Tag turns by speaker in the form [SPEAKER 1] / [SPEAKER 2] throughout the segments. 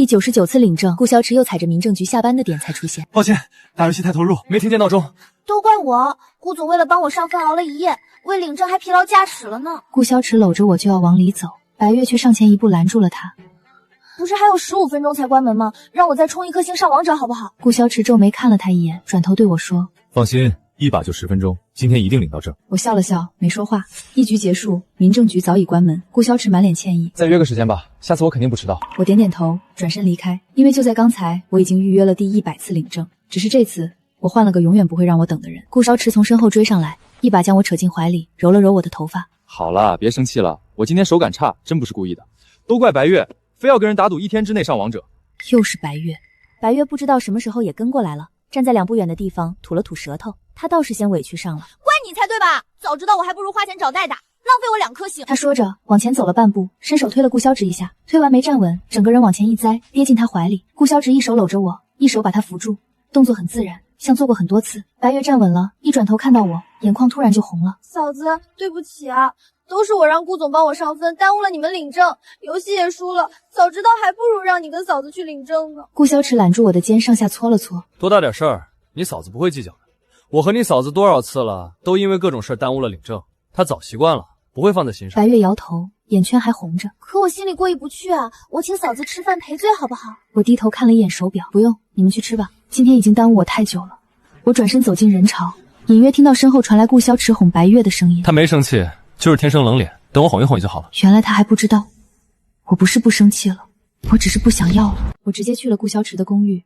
[SPEAKER 1] 第99次领证，顾潇池又踩着民政局下班的点才出现。
[SPEAKER 2] 抱歉，打游戏太投入，没听见闹钟。
[SPEAKER 3] 都怪我，顾总为了帮我上分熬了一夜，为领证还疲劳驾驶了呢。
[SPEAKER 1] 顾潇池搂着我就要往里走，白月却上前一步拦住了他。
[SPEAKER 3] 不是还有15分钟才关门吗？让我再充1颗星上王者好不好？
[SPEAKER 1] 顾潇池皱眉看了他一眼，转头对我说：
[SPEAKER 4] 放心，一把就10分钟，今天一定领到证。
[SPEAKER 1] 我笑了笑，没说话。一局结束，民政局早已关门。顾潇池满脸歉意：
[SPEAKER 2] 再约个时间吧，下次我肯定不迟到。
[SPEAKER 1] 我点点头，转身离开。因为就在刚才，我已经预约了第100次领证，只是这次我换了个永远不会让我等的人。顾潇池从身后追上来，一把将我扯进怀里，揉了揉我的头发。
[SPEAKER 4] 好了，别生气了，我今天手感差，真不是故意的，都怪白月，非要跟人打赌1天之内上王者。
[SPEAKER 1] 又是白月。白月不知道什么时候也跟过来了，站在2步远的地方吐了吐舌头。他倒是先委屈上了，
[SPEAKER 3] 怪你才对吧？早知道我还不如花钱找代打，浪费我2颗星。
[SPEAKER 1] 他说着往前走了半步，伸手推了顾潇池一下，推完没站稳，整个人往前一栽，跌进他怀里。顾潇池一手搂着我，一手把他扶住，动作很自然，像做过很多次。白月站稳了，一转头看到我，眼眶突然就红了。
[SPEAKER 3] 嫂子，对不起啊，都是我让顾总帮我上分，耽误了你们领证，游戏也输了，早知道还不如让你跟嫂子去领证呢。
[SPEAKER 1] 顾潇池揽住我的肩，上下搓了搓。
[SPEAKER 5] 多大点事儿，你嫂子不会计较的。我和你嫂子多少次了，都因为各种事耽误了领证，她早习惯了，不会放在心上。
[SPEAKER 1] 白月摇头，眼圈还红着。
[SPEAKER 3] 可我心里过意不去啊，我请嫂子吃饭赔罪好不好？
[SPEAKER 1] 我低头看了一眼手表，不用，你们去吃吧，今天已经耽误我太久了。我转身走进人潮，隐约听到身后传来顾潇池哄白月的声音。
[SPEAKER 5] 她没生气，就是天生冷脸，等我哄一哄就好了。
[SPEAKER 1] 原来他还不知道，我不是不生气了，我只是不想要了。我直接去了顾潇池的公寓，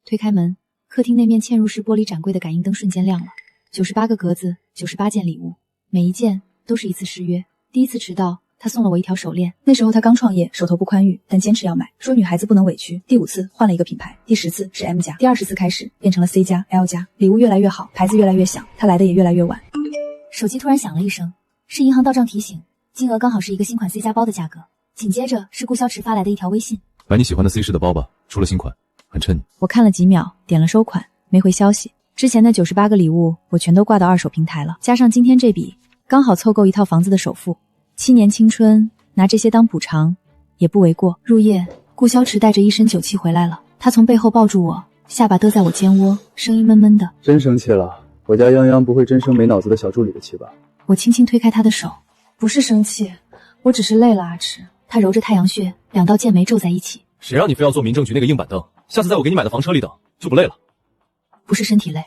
[SPEAKER 1] 推开门，客厅那面嵌入式玻璃展柜的感应灯瞬间亮了，98个格子，98件礼物，每一件都是一次失约。第一次迟到，他送了我一条手链，那时候他刚创业，手头不宽裕，但坚持要买，说女孩子不能委屈。第5次换了一个品牌，第10次是 M 加，第20次开始变成了 C 加 L 加，礼物越来越好，牌子越来越响，他来的也越来越晚。手机突然响了一声，是银行到账提醒，金额刚好是一个新款 C 加包的价格。紧接着是顾潇池发来的一条微信：
[SPEAKER 4] 买你喜欢的 C 式的包吧，出了新款，很衬你。
[SPEAKER 1] 我看了几秒，点了收款，没回消息。之前的98个礼物我全都挂到二手平台了，加上今天这笔，刚好凑够一套房子的首付。7年青春，拿这些当补偿也不为过。入夜，顾潇池带着一身酒气回来了，他从背后抱住我，下巴嘚在我肩窝，声音闷闷的：
[SPEAKER 6] 真生气了？我家泱泱不会真生没脑子的小助理的气吧？
[SPEAKER 1] 我轻轻推开他的手，不是生气，我只是累了，阿池。他揉着太阳穴，2道剑眉皱在一起。
[SPEAKER 4] 谁让你非要坐民政局那个硬板凳？下次在我给你买的房车里等，就不累了。
[SPEAKER 1] 不是身体累，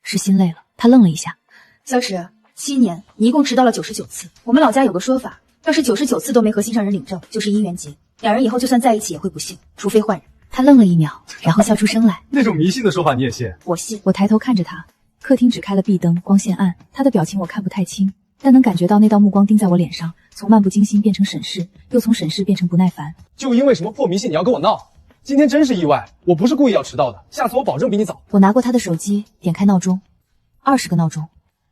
[SPEAKER 1] 是心累了。他愣了一下。
[SPEAKER 7] 潇池，7年，你一共迟到了99次。我们老家有个说法，要是99次都没和心上人领证，就是姻缘结，两人以后就算在一起也会不幸，除非换人。
[SPEAKER 1] 他愣了一秒，然后笑出声来。
[SPEAKER 2] 那种迷信的说法你也信？
[SPEAKER 7] 我信。
[SPEAKER 1] 我抬头看着他，客厅只开了壁灯，光线暗，他的表情我看不太清，但能感觉到那道目光盯在我脸上，从漫不经心变成审视，又从审视变成不耐烦。
[SPEAKER 2] 就因为什么破迷信你要跟我闹？今天真是意外，我不是故意要迟到的，下次我保证比你早。
[SPEAKER 1] 我拿过他的手机，点开闹钟，20个闹钟，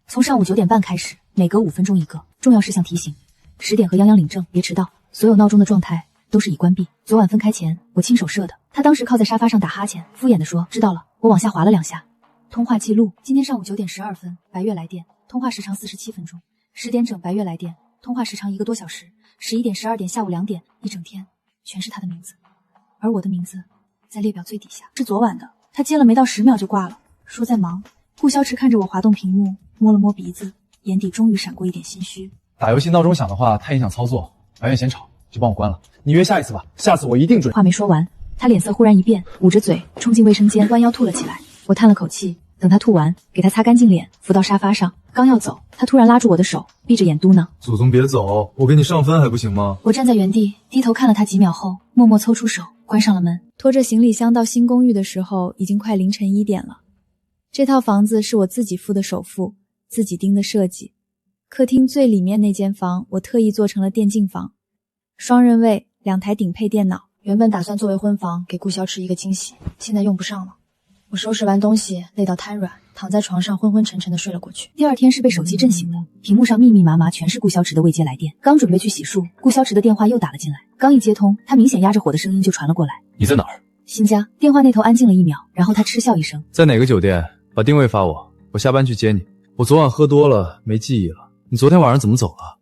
[SPEAKER 1] 从上午9点半开始，每隔5分钟一个。重要事项提醒：10点和泱泱领证，别迟到。所有闹钟的状态都是已关闭。昨晚分开前，我亲手设的。他当时靠在沙发上打哈欠，敷衍地说：“知道了。”我往下滑了2下。通话记录：今天上午9点12分，白月来电，通话时长47分钟。10点整，白月来电，通话时长1个多小时。11点、12点、下午2点，一整天全是他的名字，而我的名字在列表最底下。是昨晚的，他接了没到10秒就挂了，说在忙。顾潇池看着我滑动屏幕，摸了摸鼻子，眼底终于闪过一点心虚。
[SPEAKER 2] 打游戏闹钟响的话太影响操作，白月嫌吵就帮我关了。你约下一次吧，下次我一定准。
[SPEAKER 1] 话没说完，他脸色忽然一变，捂着嘴冲进卫生间，弯腰吐了起来。我叹了口气，等他吐完，给他擦干净脸，扶到沙发上。刚要走，他突然拉住我的手，闭着眼嘟囔：“
[SPEAKER 4] 祖宗别走，我给你上分还不行吗？”
[SPEAKER 1] 我站在原地，低头看了他几秒后，默默抽出手，关上了门。拖着行李箱到新公寓的时候，已经快凌晨1点了。这套房子是我自己付的首付，自己盯的设计。客厅最里面那间房，我特意做成了电竞房，双人位，2台顶配电脑。原本打算作为婚房给顾潇池一个惊喜，现在用不上了。我收拾完东西，累到瘫软，躺在床上昏昏沉沉的睡了过去。第二天是被手机震醒的，屏幕上密密麻麻全是顾潇池的未接来电。刚准备去洗漱，顾潇池的电话又打了进来。刚一接通，他明显压着火的声音就传了过来：“
[SPEAKER 4] 你在哪儿？”
[SPEAKER 1] 新家。电话那头安静了1秒，然后他嗤笑一声：“
[SPEAKER 4] 在哪个酒店？把定位发我，我下班去接你。我昨晚喝多了，没记忆了。你昨天晚上怎么走了？”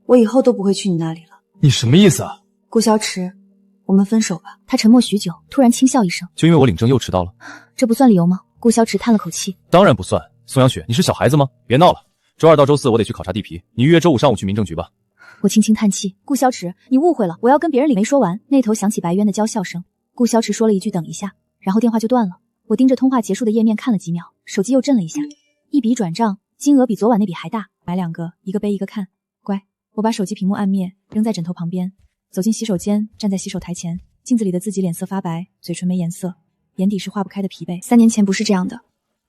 [SPEAKER 7] 我以后都不会去你那里了。
[SPEAKER 2] 你什么意思啊？
[SPEAKER 7] 顾潇池，
[SPEAKER 1] 我们分手吧。他沉默许久，突然轻笑一声。
[SPEAKER 4] 就因为我领证又迟到了？
[SPEAKER 1] 这不算理由吗？顾潇驰叹了口气。
[SPEAKER 4] 当然不算。宋阳雪，你是小孩子吗？别闹了。周2到周4我得去考察地皮，你预约周5上午去民政局吧。
[SPEAKER 1] 我轻轻叹气。顾潇驰，你误会了，我要跟别人领。没说完，那头响起白渊的娇笑声。顾潇驰说了一句等一下，然后电话就断了。我盯着通话结束的页面看了几秒，手机又震了一下，一笔转账，金额比昨晚那笔还大。买2个，一个背一个看。乖，我把手机屏幕按灭，扔在枕头旁边，走进洗手间，站在洗手台前，镜子里的自己脸色发白，嘴唇没颜色，眼底是化不开的疲惫。3年前不是这样的。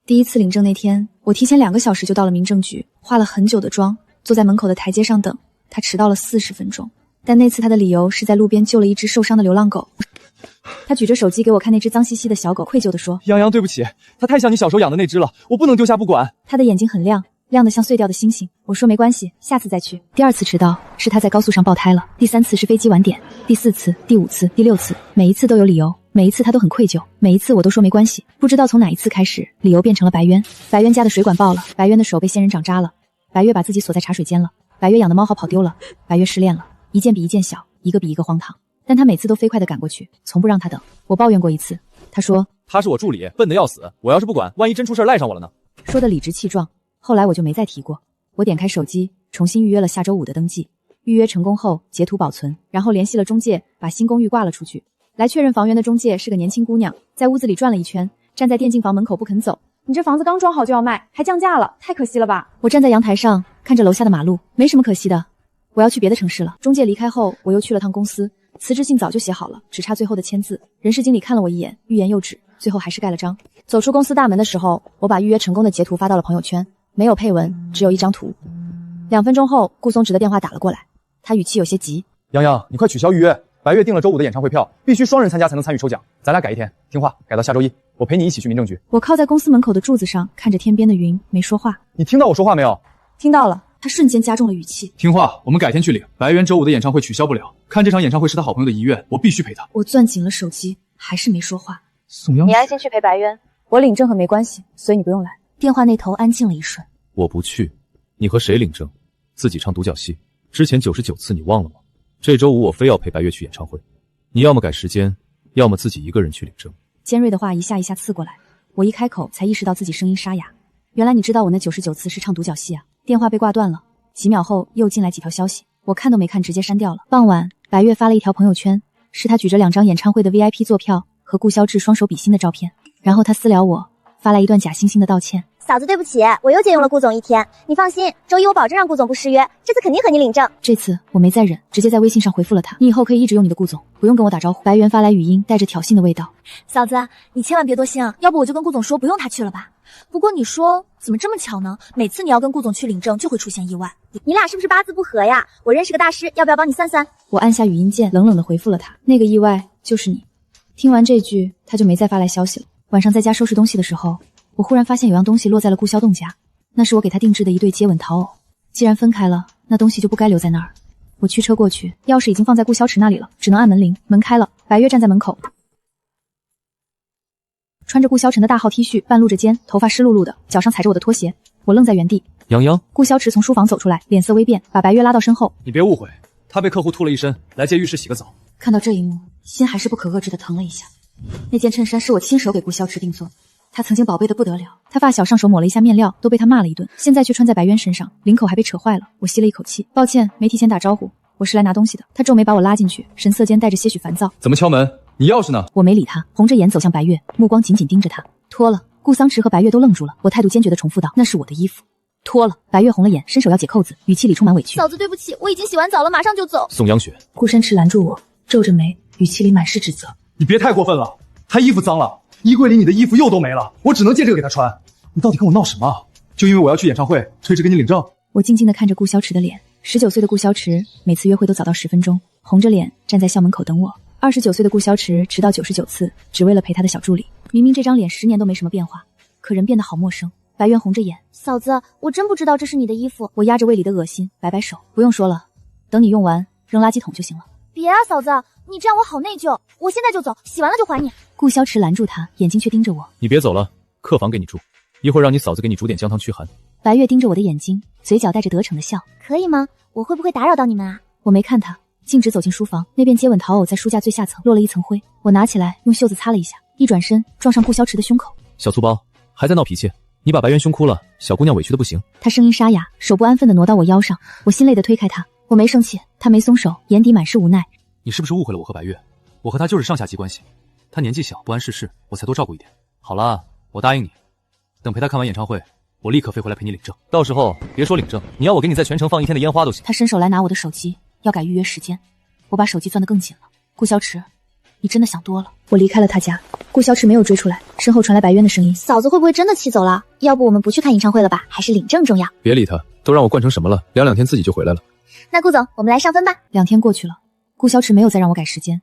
[SPEAKER 1] 第一次领证那天，我提前2个小时就到了民政局，化了很久的妆，坐在门口的台阶上等。他迟到了40分钟，但那次他的理由是在路边救了一只受伤的流浪狗。他举着手机给我看那只脏兮兮的小狗，愧疚地说：
[SPEAKER 2] 洋洋，对不起，它太像你小时候养的那只了，我不能丢下不管。
[SPEAKER 1] 他的眼睛很亮，亮得像碎掉的星星。我说没关系，下次再去。第2次迟到是他在高速上爆胎了，第3次是飞机晚点，第4次、第5次、第6次，每一次都有理由，每一次他都很愧疚，每一次我都说没关系。不知道从哪一次开始，理由变成了白渊。白渊家的水管爆了，白渊的手被仙人掌扎了，白月把自己锁在茶水间了，白月养的猫好跑丢了，白月失恋了，一件比一件小，一个比一个荒唐。但他每次都飞快地赶过去，从不让他等。我抱怨过一次，他说
[SPEAKER 5] 他是我助理，笨得要死，我要是不管，万一真出事赖上我了呢？
[SPEAKER 1] 说得理直气壮。后来我就没再提过。我点开手机，重新预约了下周5的登记。预约成功后截图保存，然后联系了中介，把新公寓挂了出去。来确认房源的中介是个年轻姑娘，在屋子里转了一圈，站在电竞房门口不肯走。
[SPEAKER 8] 你这房子刚装好就要卖，还降价了，太可惜了吧？
[SPEAKER 1] 我站在阳台上看着楼下的马路，没什么可惜的，我要去别的城市了。中介离开后，我又去了趟公司，辞职信早就写好了，只差最后的签字。人事经理看了我一眼，欲言又止，最后还是盖了章。走出公司大门的时候，我把预约成功的截图发到了朋友圈，没有配文，只有一张图。2分钟后，顾松植的电话打了过来，他语气有些急。
[SPEAKER 2] 洋洋，你快取消预约，白月订了周5的演唱会票，必须双人参加才能参与抽奖，咱俩改一天，听话，改到下周1，我陪你一起去民政局。
[SPEAKER 1] 我靠在公司门口的柱子上，看着天边的云，没说话。
[SPEAKER 2] 你听到我说话没有？
[SPEAKER 1] 听到了。他瞬间加重了语气。
[SPEAKER 4] 听话，我们改天去领。白渊周5的演唱会取消不了，看这场演唱会是他好朋友的遗愿，我必须陪他。
[SPEAKER 1] 我攥紧了手机，还是没说话。
[SPEAKER 2] 宋阳，
[SPEAKER 8] 你安心去陪白渊，我领证和没关系，所以你不用来。
[SPEAKER 1] 电话那头安静了一瞬。
[SPEAKER 4] 我不去，你和谁领证？自己唱独角戏。之前99次你忘了吗？这周5我非要陪白月去演唱会，你要么改时间，要么自己一个人去领证。
[SPEAKER 1] 尖锐的话一下一下刺过来，我一开口才意识到自己声音沙哑。原来你知道我那99次是唱独角戏啊！电话被挂断了，几秒后又进来几条消息，我看都没看直接删掉了。傍晚，白月发了一条朋友圈，是他举着2张演唱会的 VIP 座票和顾潇志双手比心的照片，然后他私聊我，发来一段假惺惺的道歉。
[SPEAKER 3] 嫂子对不起，我又借用了顾总1天，你放心，周1我保证让顾总不失约，这次肯定和你领证。
[SPEAKER 1] 这次我没再忍，直接在微信上回复了他，你以后可以一直用你的顾总，不用跟我打招呼。白源发来语音，带着挑衅的味道。
[SPEAKER 7] 嫂子，你千万别多心啊，要不我就跟顾总说不用他去了吧。不过你说怎么这么巧呢？每次你要跟顾总去领证就会出现意外。
[SPEAKER 3] 你俩是不是八字不合呀？我认识个大师，要不要帮你算算？
[SPEAKER 1] 我按下语音键，冷冷的回复了他，那个意外就是你。听完这句，他就没再发来消息了。晚上在家收拾东西的时候，我忽然发现有样东西落在了顾潇栋家，那是我给他定制的一对接吻陶偶。既然分开了，那东西就不该留在那儿。我驱车过去，钥匙已经放在顾潇池那里了，只能按门铃。门开了，白月站在门口，穿着顾潇晨的大号 T 恤，半露着肩，头发湿漉漉的，脚上踩着我的拖鞋。我愣在原地。
[SPEAKER 4] 洋洋，
[SPEAKER 1] 顾潇池从书房走出来，脸色微变，把白月拉到身后。
[SPEAKER 5] 你别误会，他被客户吐了一身，来借浴室洗个澡。
[SPEAKER 1] 看到这一幕，心还是不可遏制的疼了一下。那件衬衫是我亲手给顾潇池定做的，他曾经宝贝的不得了，他发小上手抹了一下面料，都被他骂了一顿，现在却穿在白渊身上，领口还被扯坏了。我吸了一口气，抱歉，没提前打招呼，我是来拿东西的。他皱眉把我拉进去，神色间带着些许烦躁。
[SPEAKER 4] 怎么敲门？你钥匙呢？
[SPEAKER 1] 我没理他，红着眼走向白月，目光紧紧盯着他。脱了。顾桑池和白月都愣住了，我态度坚决地重复道：“那是我的衣服。”脱了。白月红了眼，伸手要解扣子，语气里充满委屈。
[SPEAKER 3] 嫂子对不起，我已经洗完澡了，马上就走。
[SPEAKER 4] 宋阳雪。
[SPEAKER 1] 顾深池拦住我，皱着眉，语气里满是指责。
[SPEAKER 2] 你别太过分了，他衣服脏了，衣柜里你的衣服又都没了，我只能借这个给他穿。你到底跟我闹什么？就因为我要去演唱会，推着给你领证？
[SPEAKER 1] 我静静地看着顾潇池的脸。19岁的顾潇池每次约会都早到10分钟，红着脸站在校门口等我。29岁的顾潇池迟到99次，只为了陪他的小助理。明明这张脸10年都没什么变化，可人变得好陌生。白渊红着眼，
[SPEAKER 3] 嫂子，我真不知道这是你的衣服。
[SPEAKER 1] 我压着胃里的恶心，摆摆手，不用说了，等你用完扔垃圾桶就行了。
[SPEAKER 3] 别啊，嫂子，你这样我好内疚，我现在就走，洗完了就还你。
[SPEAKER 1] 顾潇池拦住他，眼睛却盯着我。
[SPEAKER 4] 你别走了，客房给你住，一会儿让你嫂子给你煮点姜汤驱寒。
[SPEAKER 1] 白月盯着我的眼睛，嘴角带着得逞的笑。
[SPEAKER 3] 可以吗？我会不会打扰到你们啊？
[SPEAKER 1] 我没看他，径直走进书房，那便接吻陶偶在书架最下层落了一层灰，我拿起来用袖子擦了一下，一转身撞上顾萧驰的胸口。
[SPEAKER 4] 小粗包，还在闹脾气？你把白渊凶哭了，小姑娘委屈的不行。
[SPEAKER 1] 他声音沙哑，手不安分地挪到我腰上，我心累地推开他。我没生气，他没松手，眼底满是无奈。
[SPEAKER 4] 你是不是误会了我和白月？我和他就是上下级关系，他年纪小，不谙世事，我才多照顾一点。好了，我答应你，等陪他看完演唱会，我立刻飞回来陪你领证。到时候别说领证，你要我给你在全城放1天的烟花都行。
[SPEAKER 1] 他伸手来拿我的手机，要改预约时间。我把手机攥得更紧了。顾萧驰，你真的想多了。我离开了他家，顾萧驰没有追出来，身后传来白渊的声音：
[SPEAKER 3] 嫂子会不会真的气走了？要不我们不去看演唱会了吧？还是领证重要。
[SPEAKER 4] 别理他，都让我惯成什么了，两天自己就回来了。
[SPEAKER 3] 那顾总，我们来上分吧。
[SPEAKER 1] 2天过去了，顾萧驰没有再让我改时间，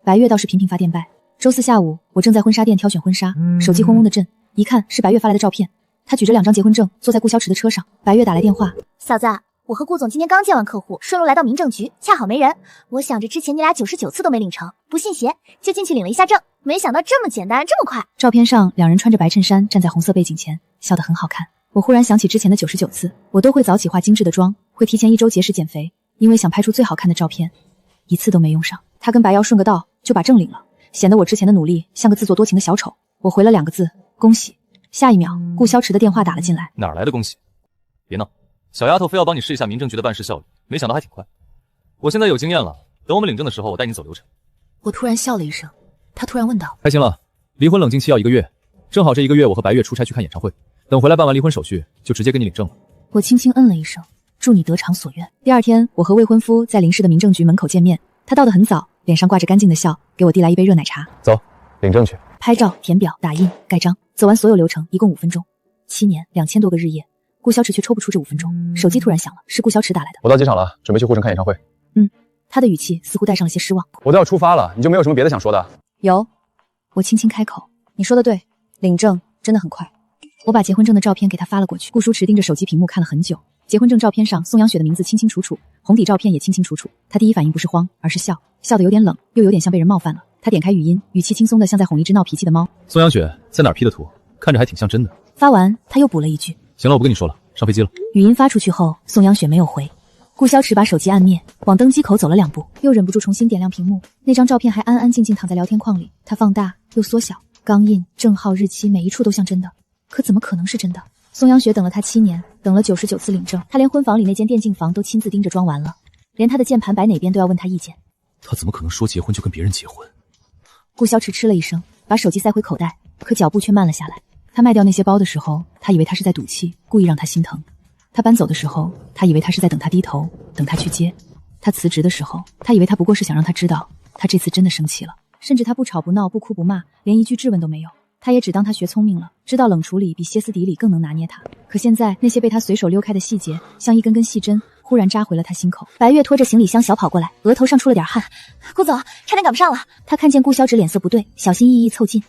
[SPEAKER 1] 白月倒是频频发电拜。周4下午，我正在婚纱店挑选婚纱，手机轰轰的震，一看是白月发来的照片。他举着2张结婚证，坐在顾萧驰的车上。白月打来电话：
[SPEAKER 3] 嫂子，我和顾总今天刚见完客户，顺路来到民政局，恰好没人。我想着之前你俩99次都没领成，不信邪，就进去领了一下证，没想到这么简单，这么快。
[SPEAKER 1] 照片上2人穿着白衬衫站在红色背景前，笑得很好看。我忽然想起之前的99次，我都会早起化精致的妆，会提前1周节食减肥，因为想拍出最好看的照片，1次都没用上。他跟白瑶顺个道就把证领了，显得我之前的努力像个自作多情的小丑。我回了2个字：恭喜。下一秒，顾萧驰的电话打了进来。
[SPEAKER 4] 哪来的恭喜？别闹，小丫头非要帮你试一下民政局的办事效率，没想到还挺快。我现在有经验了，等我们领证的时候，我带你走流程。
[SPEAKER 1] 我突然笑了一声，他突然问道：
[SPEAKER 4] 开心了，离婚冷静期要1个月，正好这1个月我和白月出差去看演唱会，等回来办完离婚手续，就直接给你领证了。
[SPEAKER 1] 我轻轻嗯了一声，祝你得偿所愿。第2天，我和未婚夫在临市的民政局门口见面，他到得很早，脸上挂着干净的笑，给我递来一杯热奶茶。
[SPEAKER 4] 走，领证去。
[SPEAKER 1] 拍照、填表、打印、盖章，走完所有流程一共5分钟。7年2000多个日夜，顾萧驰却抽不出这5分钟。手机突然响了，是顾萧驰打来的。
[SPEAKER 6] 我到机场了，准备去沪城看演唱会。
[SPEAKER 1] 他的语气似乎带上了些失望。
[SPEAKER 6] 我都要出发了，你就没有什么别的想说的？
[SPEAKER 1] 有，我轻轻开口。你说的对，领证真的很快。我把结婚证的照片给他发了过去。顾舒驰盯着手机屏幕看了很久，结婚证照片上宋阳雪的名字清清楚楚，红底照片也清清楚楚。他第一反应不是慌，而是笑，笑得有点冷，又有点像被人冒犯了。他点开语音，语气轻松的像在哄一只闹脾气的猫。
[SPEAKER 4] 宋阳雪在哪儿 P 的图？看着还挺像真的。
[SPEAKER 1] 发完，他又补了一句：
[SPEAKER 4] 行了，我不跟你说了，上飞机了。
[SPEAKER 1] 语音发出去后，宋阳雪没有回。顾萧驰把手机按灭，往登机口走了2步，又忍不住重新点亮屏幕。那张照片还安安静静躺在聊天框里，他放大又缩小，钢印、证号、日期，每一处都像真的。可怎么可能是真的？宋阳雪等了他7年，等了99次领证，他连婚房里那间电竞房都亲自盯着装完了，连他的键盘摆哪边都要问他意见。
[SPEAKER 4] 他怎么可能说结婚就跟别人结婚？
[SPEAKER 1] 顾萧驰嗤了一声，把手机塞回口袋，可脚步却慢了下来。他卖掉那些包的时候，他以为他是在赌气，故意让他心疼。他搬走的时候，他以为他是在等他低头，等他去接。他辞职的时候，他以为他不过是想让他知道，他这次真的生气了。甚至他不吵不闹，不哭不骂，连一句质问都没有。他也只当他学聪明了，知道冷处理比歇斯底里更能拿捏他。可现在那些被他随手溜开的细节，像一根根细针，忽然扎回了他心口。白月拖着行李箱小跑过来，额头上出了点汗。
[SPEAKER 3] 顾总，差点赶不上了。
[SPEAKER 1] 他看见顾萧驰脸色不对，小心翼翼凑近。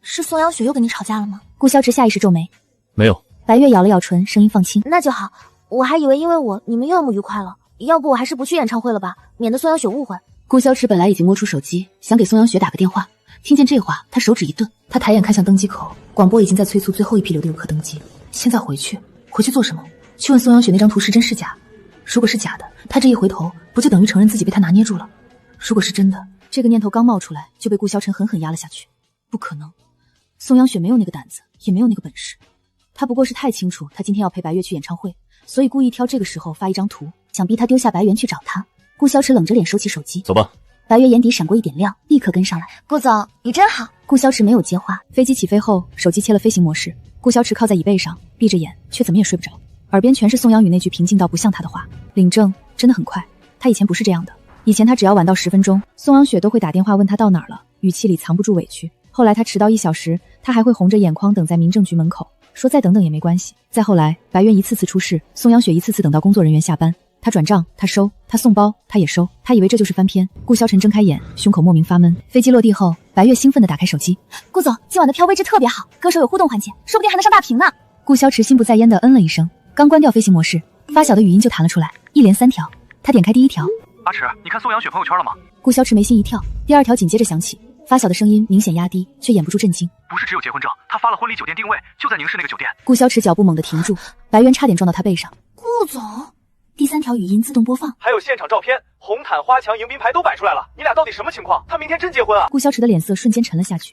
[SPEAKER 3] 是宋阳雪又跟你吵架了吗？
[SPEAKER 1] 顾萧驰下意识皱眉。
[SPEAKER 4] 没有。
[SPEAKER 1] 白月咬了咬唇，声音放轻。
[SPEAKER 3] 那就好，我还以为因为我你们又不愉快了。要不我还是不去演唱会了吧，免得宋阳雪误会。
[SPEAKER 1] 顾萧驰本来已经摸出手机，想给宋阳雪打个电话，听见这话，他手指一顿。他抬眼看向登机口，广播已经在催促最后一批留的游客登机。现在回去做什么？去问宋阳雪那张图是真是假？如果是假的，他这一回头，不就等于承认自己被他拿捏住了？如果是真的，这个念头刚冒出来，就被顾萧晨狠狠压了下去。不可能，宋阳雪没有那个胆子，也没有那个本事。他不过是太清楚他今天要陪白月去演唱会，所以故意挑这个时候发一张图，想逼他丢下白猿去找他。顾萧驰冷着脸收起手机，
[SPEAKER 4] 走吧。
[SPEAKER 1] 白月眼底闪过一点亮，立刻跟上来。
[SPEAKER 3] 顾总，你真好。
[SPEAKER 1] 顾萧驰没有接话。飞机起飞后，手机切了飞行模式。顾萧驰靠在椅背上，闭着眼，却怎么也睡不着，耳边全是宋阳宇那句平静到不像他的话。领证真的很快，他以前不是这样的。以前他只要晚到10分钟，宋阳雪都会打电话问他到哪儿了，语气里藏不住委屈。后来他迟到1小时，他还会红着眼眶等在民政局门口，说再等等也没关系。再后来，白渊一次次出事，宋阳雪一次次等到工作人员下班，他转账，他收，他送包，他也收。他以为这就是翻篇。顾萧晨睁开眼，胸口莫名发闷。飞机落地后，白月兴奋地打开手机。
[SPEAKER 3] 顾总，今晚的票位置特别好，歌手有互动环节，说不定还能上大屏呢。
[SPEAKER 1] 顾萧驰心不在焉地嗯了一声，刚关掉飞行模式，发小的语音就弹了出来，一连3条。他点开第1条，
[SPEAKER 9] 阿驰，你看宋阳雪朋友圈了吗？
[SPEAKER 1] 顾萧驰眉心一跳，第2条紧接着响起，发小的声音明显压低，却掩不住震惊。
[SPEAKER 9] 不是只有结婚证，他发了婚礼酒店定位，就在宁市那个酒店。
[SPEAKER 1] 顾萧驰脚步猛地停住，白渊差点撞到他背上。
[SPEAKER 3] 顾总，
[SPEAKER 1] 第3条语音自动播放，
[SPEAKER 9] 还有现场照片，红毯、花墙、迎宾牌都摆出来了。你俩到底什么情况？他明天真结婚啊？
[SPEAKER 1] 顾潇池的脸色瞬间沉了下去，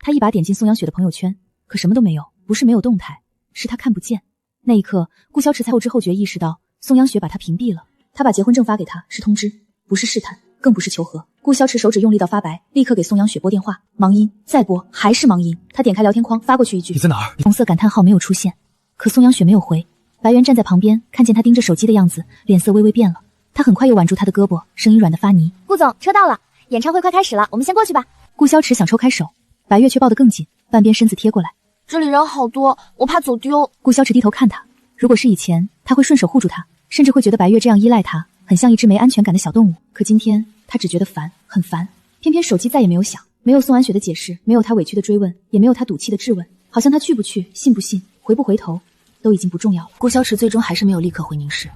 [SPEAKER 1] 他一把点进宋阳雪的朋友圈，可什么都没有，不是没有动态，是他看不见。那一刻，顾潇池才后知后觉意识到宋阳雪把他屏蔽了。他把结婚证发给他是通知，不是试探，更不是求和。顾潇池手指用力到发白，立刻给宋阳雪拨电话，忙音，再拨，还是忙音。他点开聊天框发过去一句：
[SPEAKER 2] 你在哪儿？
[SPEAKER 1] 红色感叹号没有出现，可宋阳雪没有回。白猿站在旁边，看见他盯着手机的样子，脸色微微变了。他很快又挽住他的胳膊，声音软得发泥。
[SPEAKER 3] 顾总，车到了，演唱会快开始了，我们先过去吧。
[SPEAKER 1] 顾潇池想抽开手，白月却抱得更紧，半边身子贴过来。
[SPEAKER 3] 这里人好多，我怕走丢。
[SPEAKER 1] 顾潇池低头看他，如果是以前，他会顺手护住他，甚至会觉得白月这样依赖他，很像一只没安全感的小动物。可今天，他只觉得烦，很烦。偏偏手机再也没有响，没有宋安雪的解释，没有他委屈的追问，也没有他赌气的质问，好像他去不去，信不信，回不回头，都已经不重要了。
[SPEAKER 10] 顾潇池最终还是没有立刻回宁氏，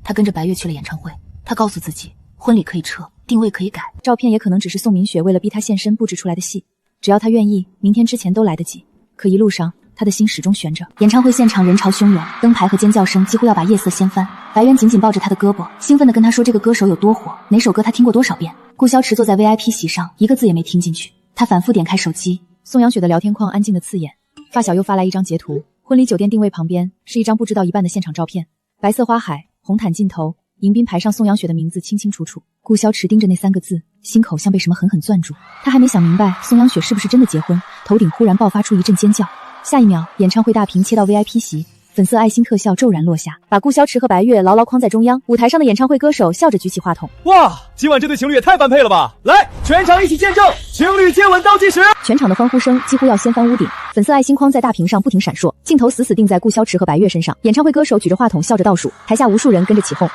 [SPEAKER 10] 他跟着白月去了演唱会。他告诉自己，婚礼可以撤，定位可以改，
[SPEAKER 1] 照片也可能只是宋明雪为了逼他现身布置出来的戏，只要他愿意，明天之前都来得及。可一路上，他的心始终悬着。演唱会现场人潮汹涌，灯牌和尖叫声几乎要把夜色掀翻。白渊紧紧抱着他的胳膊，兴奋地跟他说这个歌手有多火，哪首歌他听过多少遍。顾潇池坐在 VIP 席上，一个字也没听进去。他反复点开手机，宋阳雪的聊天框安静的刺眼。发小又发来一张截图，婚礼酒店定位旁边是一张布置到一半的现场照片，白色花海，红毯尽头，迎宾牌上宋阳雪的名字清清楚楚。顾潇池盯着那3个字，心口像被什么狠狠攥住。他还没想明白宋阳雪是不是真的结婚，头顶忽然爆发出一阵尖叫。下一秒，演唱会大屏切到 VIP 席，粉色爱心特效骤然落下，把顾潇池和白月牢牢框在中央。舞台上的演唱会歌手笑着举起话筒：
[SPEAKER 2] 哇，今晚这对情侣也太般配了吧！来，全场一起见证情侣接吻倒计时。
[SPEAKER 1] 全场的欢呼声几乎要掀翻屋顶，粉色爱心框在大屏上不停闪烁，镜头死死定在顾潇池和白月身上。演唱会歌手举着话筒笑着倒数，台下无数人跟着起哄。
[SPEAKER 2] 3、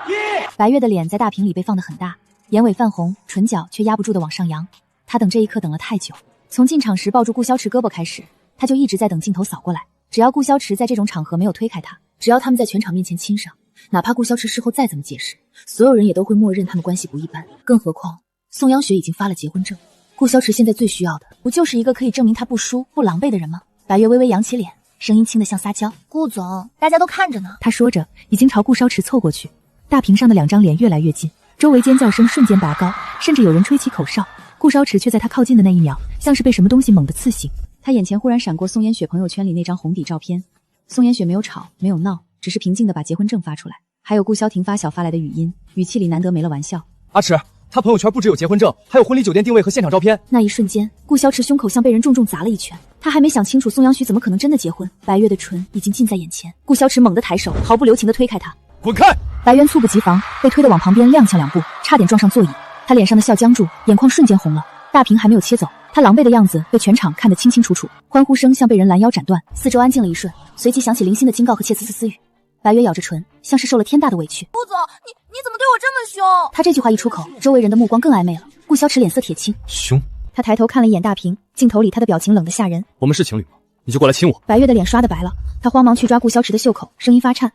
[SPEAKER 2] 2、1。
[SPEAKER 1] 白月的脸在大屏里被放得很大，眼尾泛红，唇角却压不住的往上扬。他等这一刻等了太久，从进场时抱住顾潇池胳膊开始，他就一直在等镜头扫过来。只要顾潇池在这种场合没有推开他，只要他们在全场面前亲上，哪怕顾潇池事后再怎么解释，所有人也都会默认他们关系不一般。更何况宋阳雪已经发了结婚证，顾潇池现在最需要的不就是一个可以证明他不输不狼狈的人吗？白月微微扬起脸，声音轻得像撒娇。
[SPEAKER 3] 顾总，大家都看着呢。
[SPEAKER 1] 他说着已经朝顾潇池凑过去，大屏上的2张脸越来越近，周围尖叫声瞬间拔高，甚至有人吹起口哨。顾潇池却在他靠近的那一秒，像是被什么东西猛地刺醒。他眼前忽然闪过宋嫣雪朋友圈里那张红底照片，宋嫣雪没有吵，没有闹，只是平静地把结婚证发出来，还有顾潇婷发小发来的语音，语气里难得没了玩笑。
[SPEAKER 2] 阿池，他朋友圈不只有结婚证，还有婚礼酒店定位和现场照片。
[SPEAKER 1] 那一瞬间，顾潇池胸口像被人重重砸了一拳。他还没想清楚宋阳许怎么可能真的结婚，白月的唇已经近在眼前。顾潇池猛地抬手，毫不留情地推开他，
[SPEAKER 2] 滚开！
[SPEAKER 1] 白渊猝不及防，被推得往旁边踉跄2步，差点撞上座椅。他脸上的笑僵住，眼眶瞬间红了。大屏还没有切走，他狼狈的样子被全场看得清清楚楚，欢呼声像被人拦腰斩断。四周安静了一瞬，随即响起零星的警告和窃私私语。白月咬着唇，像是受了天大的委屈。
[SPEAKER 3] 顾总，你怎么对我这么凶？
[SPEAKER 1] 他这句话一出口，周围人的目光更暧昧了。顾潇池脸色铁青，
[SPEAKER 5] 凶。
[SPEAKER 1] 他抬头看了一眼大屏，镜头里他的表情冷得吓人。
[SPEAKER 5] 我们是情侣吗？你就过来亲我。
[SPEAKER 1] 白月的脸刷得白了，他慌忙去抓顾潇池的袖口，声音发颤。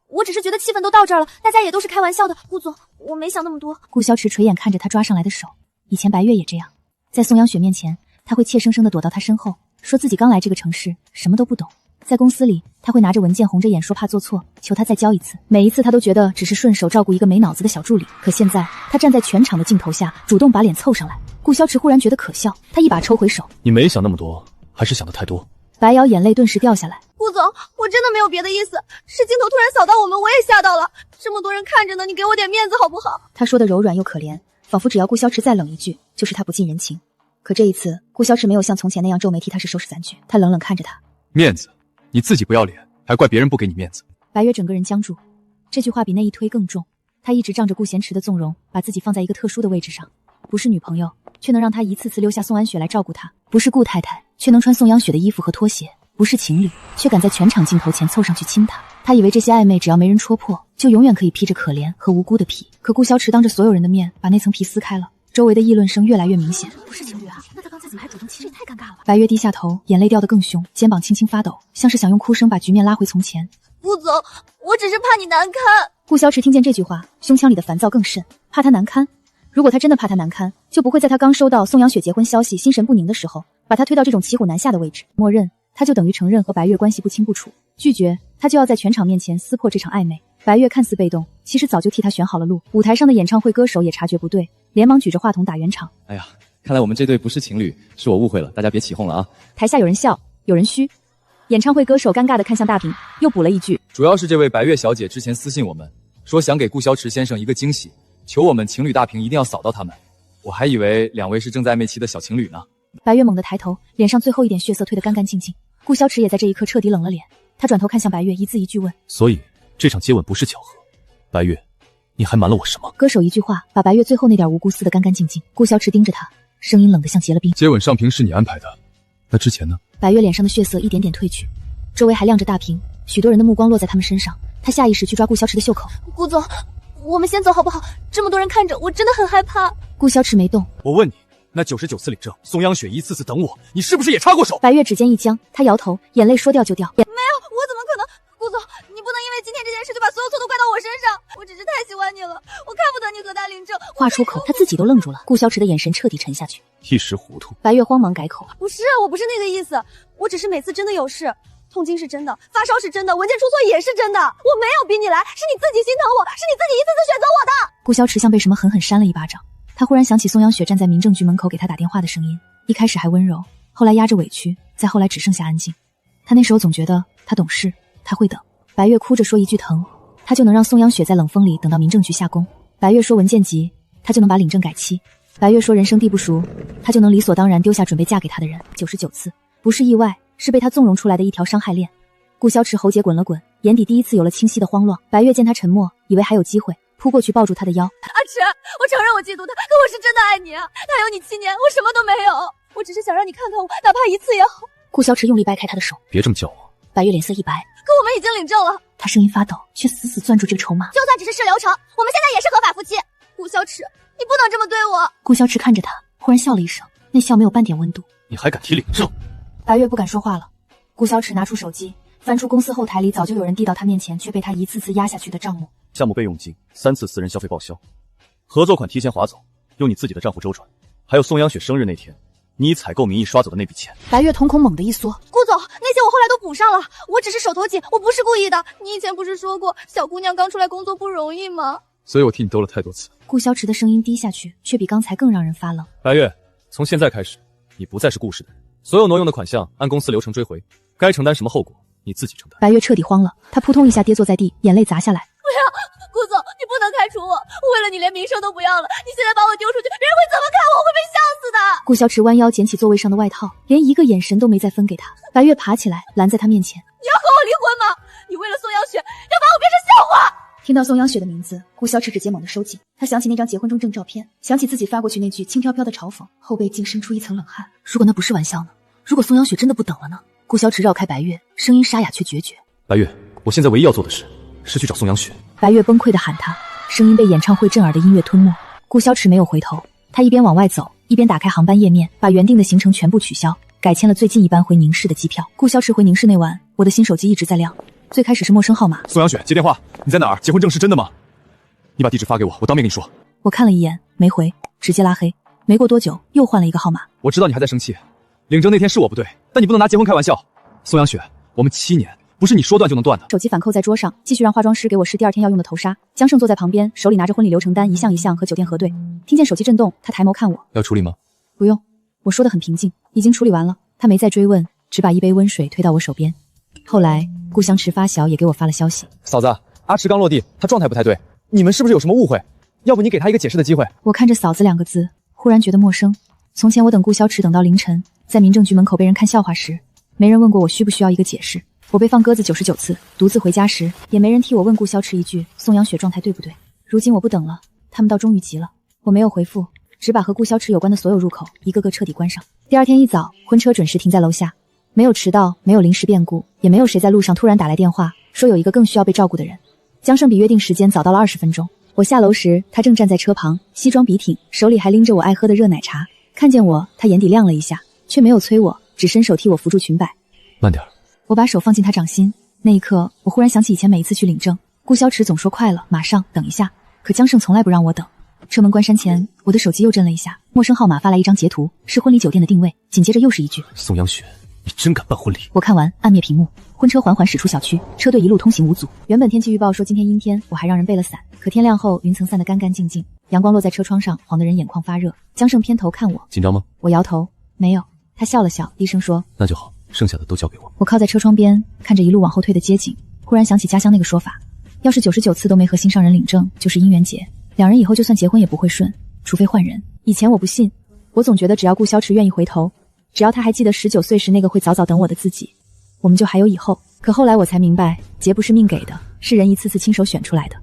[SPEAKER 3] 我只是觉得气氛都到这儿了，大家也都是开玩笑的。顾总，我没想那么多。
[SPEAKER 1] 顾潇池垂眼看着他抓上来的手，以前白月也这样，在宋阳雪面前，他会怯生生地躲到他身后，说自己刚来这个城市，什么都不懂。在公司里，他会拿着文件红着眼说怕做错，求他再教一次。每一次他都觉得只是顺手照顾一个没脑子的小助理，可现在他站在全场的镜头下，主动把脸凑上来。顾潇池忽然觉得可笑，他一把抽回手。
[SPEAKER 5] 你没想那么多，还是想的太多。
[SPEAKER 1] 白瑶眼泪顿时掉下来。
[SPEAKER 3] 顾总，我真的没有别的意思，是镜头突然扫到我们，我也吓到了。这么多人看着呢，你给我点面子好不好？
[SPEAKER 1] 他说的柔软又可怜，仿佛只要顾潇池再冷一句，就是他不近人情。可这一次，顾潇池没有像从前那样皱眉替他是收拾残局，他冷冷看着他。
[SPEAKER 2] 面子？你自己不要脸，还怪别人不给你面子。
[SPEAKER 1] 白月整个人僵住，这句话比那一推更重。他一直仗着顾贤池的纵容，把自己放在一个特殊的位置上，不是女朋友，却能让他一次次溜下宋安雪来照顾他；不是顾太太，却能穿宋阳雪的衣服和拖鞋；不是情侣，却敢在全场镜头前凑上去亲他。他以为这些暧昧只要没人戳破，就永远可以披着可怜和无辜的皮。可顾潇池当着所有人的面把那层皮撕开了，周围的议论声越来越明显。
[SPEAKER 3] 不是情侣啊，那他刚才怎么还主动亲？这也太尴尬了。
[SPEAKER 1] 白月低下头，眼泪掉得更凶，肩膀轻轻发抖，像是想用哭声把局面拉回从前。
[SPEAKER 3] 顾总，我只是怕你难堪。
[SPEAKER 1] 顾潇池听见这句话，胸腔里的烦躁更甚，怕他难堪。如果他真的怕他难堪，就不会在他刚收到宋阳雪结婚消息心神不宁的时候，把他推到这种骑虎难下的位置。默认他就等于承认和白月关系不清不楚，拒绝他就要在全场面前撕破这场暧昧。白月看似被动，其实早就替他选好了路。舞台上的演唱会歌手也察觉不对，连忙举着话筒打圆场。
[SPEAKER 11] 哎呀，看来我们这对不是情侣，是我误会了，大家别起哄了啊。
[SPEAKER 1] 台下有人笑，有人嘘。演唱会歌手尴尬地看向大屏，又补了一句：
[SPEAKER 11] 主要是这位白月小姐之前私信我们，说想给顾萧池先生一个惊喜，求我们情侣大屏一定要扫到他们。我还以为两位是正在暧昧期的小情侣呢。
[SPEAKER 1] 白月猛地抬头，脸上最后一点血色褪得干干净净。顾萧池也在这一刻彻底冷了脸，他转头看向白月，一字一句问：
[SPEAKER 4] 所以这场接吻不是巧合？白月，你还瞒了我什么？
[SPEAKER 1] 歌手一句话把白月最后那点无辜撕得干干净净。顾萧池盯着他，声音冷得像结了冰。
[SPEAKER 2] 接吻上屏是你安排的，那之前呢？
[SPEAKER 1] 白月脸上的血色一点点褪去，周围还亮着大屏，许多人的目光落在他们身上。他下意识去抓顾萧池的袖口。
[SPEAKER 3] 顾总，我们先走好不好？这么多人看着，我真的很害怕。
[SPEAKER 1] 顾萧池没动。
[SPEAKER 4] 我问你，那99次领证，宋央雪一次次等我，你是不是也插过手？
[SPEAKER 1] 白月指尖一僵，他摇头，眼泪说掉就掉。
[SPEAKER 3] 没有，我怎么可能？顾总，你不能因为今天这件事就把所有错都怪到我身上。我只是太喜欢你了，我看不得你和他领证。
[SPEAKER 1] 话出口，他自己都愣住了。顾萧池的眼神彻底沉下去，
[SPEAKER 4] 一时糊涂。
[SPEAKER 1] 白月慌忙改口：
[SPEAKER 3] 不是，我不是那个意思，我只是每次真的有事，痛经是真的，发烧是真的，文件出错也是真的。我没有逼你来，是你自己心疼我，是你自己一次次选择我的。顾
[SPEAKER 1] 萧池像被什么狠狠扇了一巴掌，他忽然想起宋央雪站在民政局门口给他打电话的声音，一开始还温柔，后来压着委屈，再后来只剩下安静。他那时候总觉得他懂事，他会等。白月哭着说一句疼，他就能让宋央雪在冷风里等到民政局下工。白月说文件急，他就能把领证改期。白月说人生地不熟，他就能理所当然丢下准备嫁给他的人。99次不是意外，是被他纵容出来的一条伤害链。顾萧池喉结滚了滚，眼底第一次有了清晰的慌乱。白月见他沉默，以为还有机会，扑过去抱住他的腰。
[SPEAKER 3] 阿池，我承认我嫉妒他，可我是真的爱你啊！他有你7年，我什么都没有，我只是想让你看看我，哪怕一次也好。
[SPEAKER 1] 顾萧池用力掰开他的手，
[SPEAKER 4] 别这么叫我。
[SPEAKER 1] 白月脸色一白，
[SPEAKER 3] 可我们已经领证了。
[SPEAKER 1] 他声音发抖，却死死攥住这个筹码。
[SPEAKER 3] 就算只是试流程，我们现在也是合法夫妻。顾萧池，你不能这么对我。
[SPEAKER 1] 顾萧池看着他，忽然笑了一声，那笑没有半点温度。
[SPEAKER 4] 你还敢提领证？
[SPEAKER 1] 白月不敢说话了。顾萧池拿出手机，翻出公司后台里早就有人递到他面前，却被他一次次压下去的账目。
[SPEAKER 4] 项目备用金3次私人消费报销，合作款提前划走，用你自己的账户周转，还有宋央雪生日那天你以采购名义刷走的那笔钱。
[SPEAKER 1] 白月瞳孔猛地一缩。
[SPEAKER 3] 顾总，那些我后来都补上了，我只是手头紧，我不是故意的。你以前不是说过小姑娘刚出来工作不容易吗？
[SPEAKER 2] 所以我替你兜了太多次。
[SPEAKER 1] 顾萧池的声音低下去，却比刚才更让人发冷。
[SPEAKER 4] 白月，从现在开始，你不再是顾氏的人，所有挪用的款项按公司流程追回，该承担什么后果你自己承担。
[SPEAKER 1] 白月彻底慌了，他扑通一下跌坐在地，眼泪砸下来。
[SPEAKER 3] 不要，顾总，你不能开除我，为了你连名声都不要了。你现在把我丢出去，别人会怎么看我？我会被笑死的。
[SPEAKER 1] 顾萧池弯腰捡起座位上的外套，连一个眼神都没再分给他。白月爬起来拦在他面前：
[SPEAKER 3] 你要和我离婚吗？你为了宋央雪要把我变成笑话。
[SPEAKER 1] 听到宋央雪的名字，顾萧池指尖猛地收紧。他想起那张结婚证照片，想起自己发过去那句轻飘飘的嘲讽，后背竟生出一层冷汗。如果那不是玩笑呢？如果宋央雪真的不等了呢？顾萧池绕开白月，声音沙哑却决绝：
[SPEAKER 4] 白月，我现在唯一要做的事是去找宋央雪。
[SPEAKER 1] 白月崩溃地喊他，声音被演唱会震耳的音乐吞没。顾萧池没有回头，他一边往外走，一边打开航班页面，把原定的行程全部取消，改签了最近一班回宁市的机票。顾萧池回宁市那晚，我的新手机一直在亮，最开始是陌生号码。
[SPEAKER 2] 宋央雪，接电话，你在哪儿？结婚证是真的吗？你把地址发给我，我当面跟你说。
[SPEAKER 1] 我看了一眼，没回，直接拉黑。没过多久，又换了一个号码。
[SPEAKER 2] 我知道你还在生气，领证那天是我不对，但你不能拿结婚开玩笑。宋央雪，我们7年，不是你说断就能断的。
[SPEAKER 1] 手机反扣在桌上，继续让化妆师给我试第2天要用的头纱。江胜坐在旁边，手里拿着婚礼流程单，一项一项和酒店核对。听见手机震动，他抬眸看我。
[SPEAKER 4] 要处理吗？
[SPEAKER 1] 不用，我说得很平静，已经处理完了。他没再追问，只把一杯温水推到我手边。后来顾湘池发小也给我发了消息：
[SPEAKER 2] 嫂子，阿池刚落地，他状态不太对，你们是不是有什么误会？要不你给他一个解释的机会。
[SPEAKER 1] 我看着嫂子2个字，忽然觉得陌生。从前我等顾萧池等到凌晨，在民政局门口被人看笑话时，没人问过我需不需要一个解释。我被放鸽子99次，独自回家时，也没人替我问顾萧池一句宋央雪状态对不对。如今我不等了，他们倒终于急了。我没有回复，只把和顾萧池有关的所有入口一个个彻底关上。第2天一早，婚车准时停在楼下，没有迟到，没有临时变故，也没有谁在路上突然打来电话说有一个更需要被照顾的人。江胜比约定时间早到了20分钟。我下楼时，他正站在车旁，西装笔挺，手里还拎着我爱喝的热奶茶。看见我，他眼底亮了一下，却没有催我，只伸手替我扶住裙摆。
[SPEAKER 4] 慢点。
[SPEAKER 1] 我把手放进他掌心，那一刻，我忽然想起以前每一次去领证，顾萧池总说快了，马上，等一下。可江胜从来不让我等。车门关山前，我的手机又震了一下，陌生号码发来一张截图，是婚礼酒店的定位，紧接着又是一句：
[SPEAKER 4] 宋央雪，你真敢办婚礼！
[SPEAKER 1] 我看完按灭屏幕，婚车缓缓驶出小区，车队一路通行无阻。原本天气预报说今天阴天，我还让人备了伞，可天亮后云层散得干干净净，阳光落在车窗上，晃得人眼眶发热。江胜偏头看我，
[SPEAKER 4] 紧张吗？
[SPEAKER 1] 我摇头，没有。他笑了笑，低声说：“
[SPEAKER 4] 那就好，剩下的都交给我。”
[SPEAKER 1] 我靠在车窗边，看着一路往后退的街景，忽然想起家乡那个说法，要是99次都没和心上人领证，就是姻缘结，两人以后就算结婚也不会顺，除非换人。以前我不信，我总觉得只要顾潇池愿意回头，只要他还记得19岁时那个会早早等我的自己，我们就还有以后。可后来我才明白，结不是命给的，是人一次次亲手选出来的。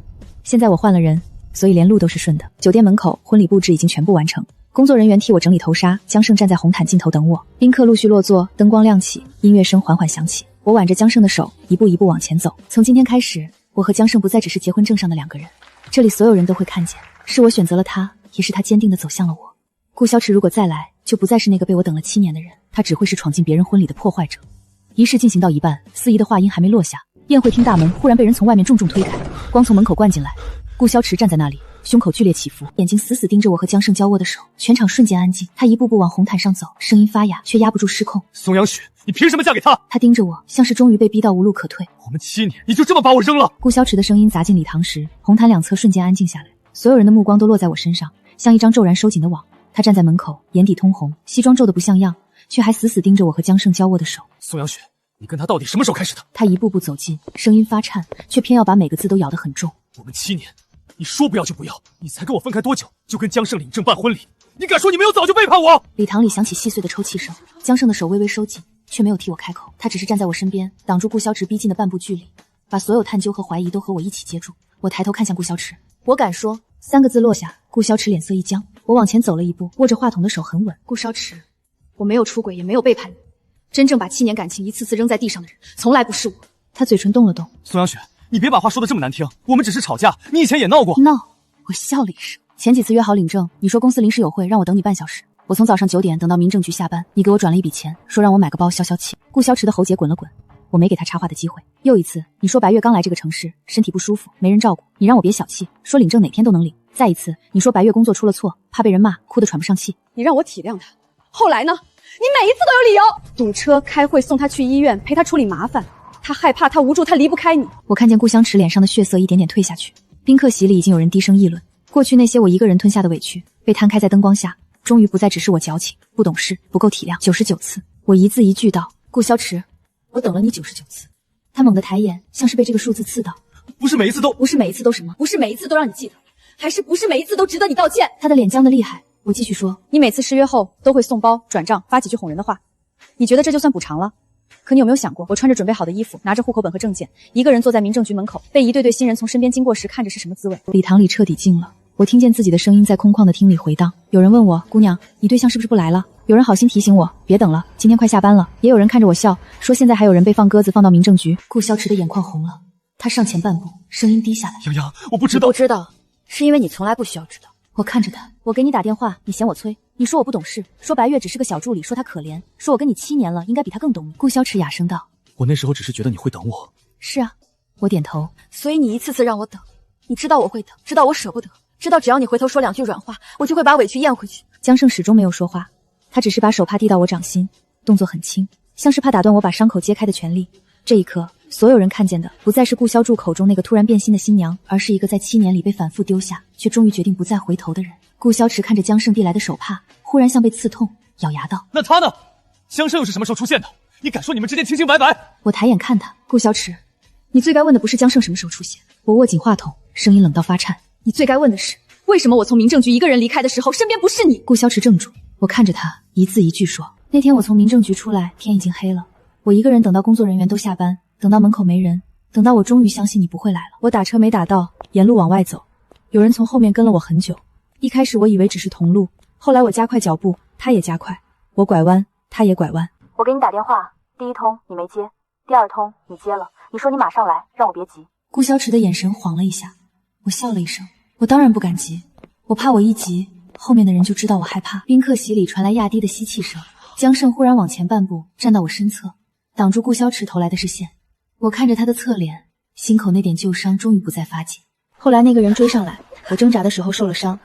[SPEAKER 1] 现在我换了人，所以连路都是顺的。酒店门口，婚礼布置已经全部完成，工作人员替我整理头纱，江胜站在红毯尽头等我，宾客陆续落座，灯光亮起，音乐声缓缓响起。我挽着江胜的手，一步一步往前走。从今天开始，我和江胜不再只是结婚证上的两个人，这里所有人都会看见，是我选择了他，也是他坚定地走向了我。顾潇池如果再来，就不再是那个被我等了7年的人，他只会是闯进别人婚礼的破坏者。仪式进行到一半，司仪的话音还没落下，宴会厅大门忽然被人从外面重重推开，光从门口灌进来。顾潇池站在那里，胸口剧烈起伏，眼睛死死盯着我和江胜交握的手，全场瞬间安静。他一步步往红毯上走，声音发哑，却压不住失控。
[SPEAKER 9] 宋阳雪，你凭什么嫁给他？
[SPEAKER 1] 他盯着我，像是终于被逼到无路可退。
[SPEAKER 9] 我们7年，你就这么把我扔了？
[SPEAKER 1] 顾潇池的声音砸进礼堂时，红毯两侧瞬间安静下来，所有人的目光都落在我身上，像一张骤然收紧的网。他站在门口，眼底通红，西装皱得不像样，却还死死盯着我和江胜交握的手。
[SPEAKER 9] 宋阳雪，你跟他到底什么时候开始的？
[SPEAKER 1] 他一步步走近，声音发颤，却偏要把每个字都咬得很重。
[SPEAKER 9] 我们7年，你说不要就不要，你才跟我分开多久，就跟江胜领证办婚礼？你敢说你没有早就背叛我？
[SPEAKER 1] 礼堂里响起细碎的抽泣声，江胜的手微微收紧，却没有替我开口，他只是站在我身边，挡住顾潇池逼近的半步距离，把所有探究和怀疑都和我一起接住。我抬头看向顾潇池，我敢说3个字落下，顾潇池脸色一僵。我往前走了一步，握着话筒的手很稳。
[SPEAKER 7] 顾潇池，我没有出轨，也没有背叛你，真正把7年感情一次次扔在地上的人，从来不是我。
[SPEAKER 1] 他嘴唇动了动。
[SPEAKER 9] 宋阳雪，你别把话说得这么难听，我们只是吵架，你以前也闹过。
[SPEAKER 1] 闹？我笑了一声。前几次约好领证，你说公司临时有会，让我等你半小时。我从早上9点等到民政局下班，你给我转了一笔钱，说让我买个包消消气。顾潇池的喉结滚了滚，我没给他插话的机会。又一次，你说白月刚来这个城市，身体不舒服，没人照顾，你让我别小气，说领证哪天都能领。再一次，你说白月工作出了错，怕被人骂，哭得喘不上气。
[SPEAKER 8] 你让我体谅他，后来呢？你每一次都有理由，堵车、开会、送他去医院、陪他处理麻烦。他害怕，他无助，他离不开你。
[SPEAKER 1] 我看见顾湘池脸上的血色一点点退下去，宾客席里已经有人低声议论，过去那些我一个人吞下的委屈，被摊开在灯光下，终于不再只是我矫情、不懂事、不够体谅。99次，我一字一句道：“顾潇池，我等了你99次。”他猛地抬眼，像是被这个数字刺到。
[SPEAKER 9] 不是每一次都，
[SPEAKER 7] 不是每一次都什么？不是每一次都让你记得，还是不是每一次都值得你道歉？
[SPEAKER 1] 他的脸僵得厉害。我继续说，
[SPEAKER 8] 你每次失约后都会送包、转账、发几句哄人的话，你觉得这就算补偿了？可你有没有想过，我穿着准备好的衣服，拿着户口本和证件，一个人坐在民政局门口，被一对对新人从身边经过时看着是什么滋味？
[SPEAKER 1] 礼堂里彻底静了，我听见自己的声音在空旷的厅里回荡。有人问我，姑娘，你对象是不是不来了？有人好心提醒我，别等了，今天快下班了。也有人看着我笑，说现在还有人被放鸽子放到民政局。顾潇池的眼眶红了，他上前半步，声音低下来：
[SPEAKER 9] 洋洋，我不知道。
[SPEAKER 7] 不知道，是因为你从来不需要知道。
[SPEAKER 1] 我看着他，我给你打电话，你嫌我催，你说我不懂事，说白月只是个小助理，说他可怜，说我跟你7年了，应该比他更懂你。顾潇池哑声道：
[SPEAKER 9] 我那时候只是觉得你会等我。
[SPEAKER 1] 是啊，我点头。
[SPEAKER 7] 所以你一次次让我等，你知道我会等，知道我舍不得，知道只要你回头说2句软话，我就会把委屈咽回去。
[SPEAKER 1] 江胜始终没有说话，他只是把手帕递到我掌心，动作很轻，像是怕打断我把伤口揭开的权利。这一刻，所有人看见的不再是顾潇柱口中那个突然变心的新娘，而是一个在7年里被反复丢下，却终于决定不再回头的人。顾潇池看着江胜递来的手帕，忽然像被刺痛，咬牙道：
[SPEAKER 9] 那他呢？江胜又是什么时候出现的？你敢说你们之间清清白白？
[SPEAKER 1] 我抬眼看他，顾潇池，你最该问的不是江胜什么时候出现。我握紧话筒，声音冷到发颤。
[SPEAKER 7] 你最该问的是，为什么我从民政局一个人离开的时候，身边不是你？
[SPEAKER 1] 顾潇池怔住，我看着他，一字一句说：那天我从民政局出来，天已经黑了，我一个人等到工作人员都下班，等到门口没人，等到我终于相信你不会来了。我打车没打到，沿路往外走，有人从后面跟了我很久。一开始我以为只是同路，后来我加快脚步，他也加快，我拐弯，他也拐弯。
[SPEAKER 10] 我给你打电话，第一通你没接，第二通你接了，你说你马上来，让我别急。
[SPEAKER 1] 顾潇池的眼神晃了一下，我笑了一声，我当然不敢急，我怕我一急，后面的人就知道我害怕。宾客席里传来压低的吸气声，江胜忽然往前半步，站到我身侧，挡住顾潇池投来的视线。我看着他的侧脸，心口那点旧伤终于不再发紧。后来那个人追上来，我挣扎的时候受了伤，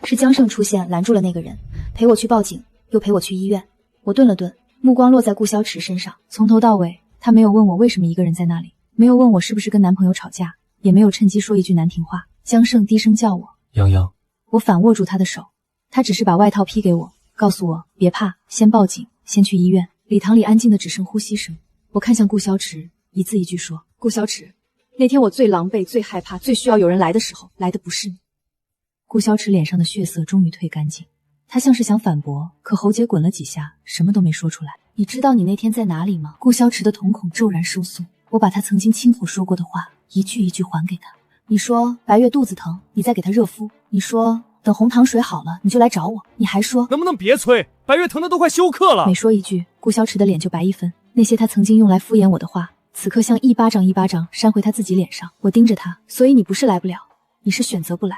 [SPEAKER 1] 是江胜出现拦住了那个人，陪我去报警，又陪我去医院。我顿了顿，目光落在顾潇池身上，从头到尾，他没有问我为什么一个人在那里，没有问我是不是跟男朋友吵架，也没有趁机说一句难听话。江胜低声叫我
[SPEAKER 4] 泱泱，
[SPEAKER 1] 我反握住他的手，他只是把外套披给我，告诉我别怕，先报警，先去医院。礼堂里安静的只剩呼吸声。我看向顾潇池，一字一句说：
[SPEAKER 8] 顾潇池，那天我最狼狈、最害怕、最需要有人来的时候，来的不是你。
[SPEAKER 1] 顾潇池脸上的血色终于退干净，他像是想反驳，可喉结滚了几下，什么都没说出来。你知道你那天在哪里吗？顾潇池的瞳孔骤然收缩，我把他曾经亲口说过的话一句一句还给他。你说白月肚子疼，你再给她热敷。你说等红糖水好了，你就来找我。你还说
[SPEAKER 9] 能不能别催？白月疼的都快休克了。
[SPEAKER 1] 每说一句，顾潇池的脸就白一分。那些他曾经用来敷衍我的话，此刻像一巴掌一巴掌扇回他自己脸上。我盯着他，所以你不是来不了，你是选择不来。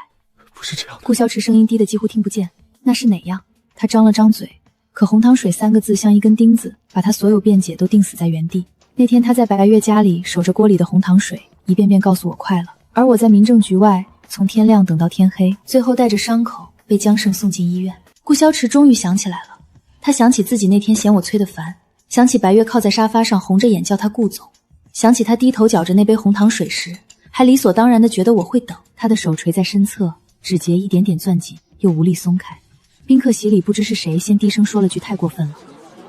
[SPEAKER 9] 不是这样的。
[SPEAKER 1] 顾潇池声音低得几乎听不见。那是哪样？他张了张嘴，可红糖水三个字像一根钉子，把他所有辩解都钉死在原地。那天他在白月家里守着锅里的红糖水，一遍遍告诉我快了，而我在民政局外从天亮等到天黑，最后带着伤口被江胜送进医院。顾潇池终于想起来了，他想起自己那天嫌我催得烦，想起白月靠在沙发上红着眼叫他顾总，想起他低头搅着那杯红糖水时还理所当然地觉得我会等。他的手垂在身侧，指节一点点攥紧，又无力松开。宾客席里不知是谁先低声说了句太过分了，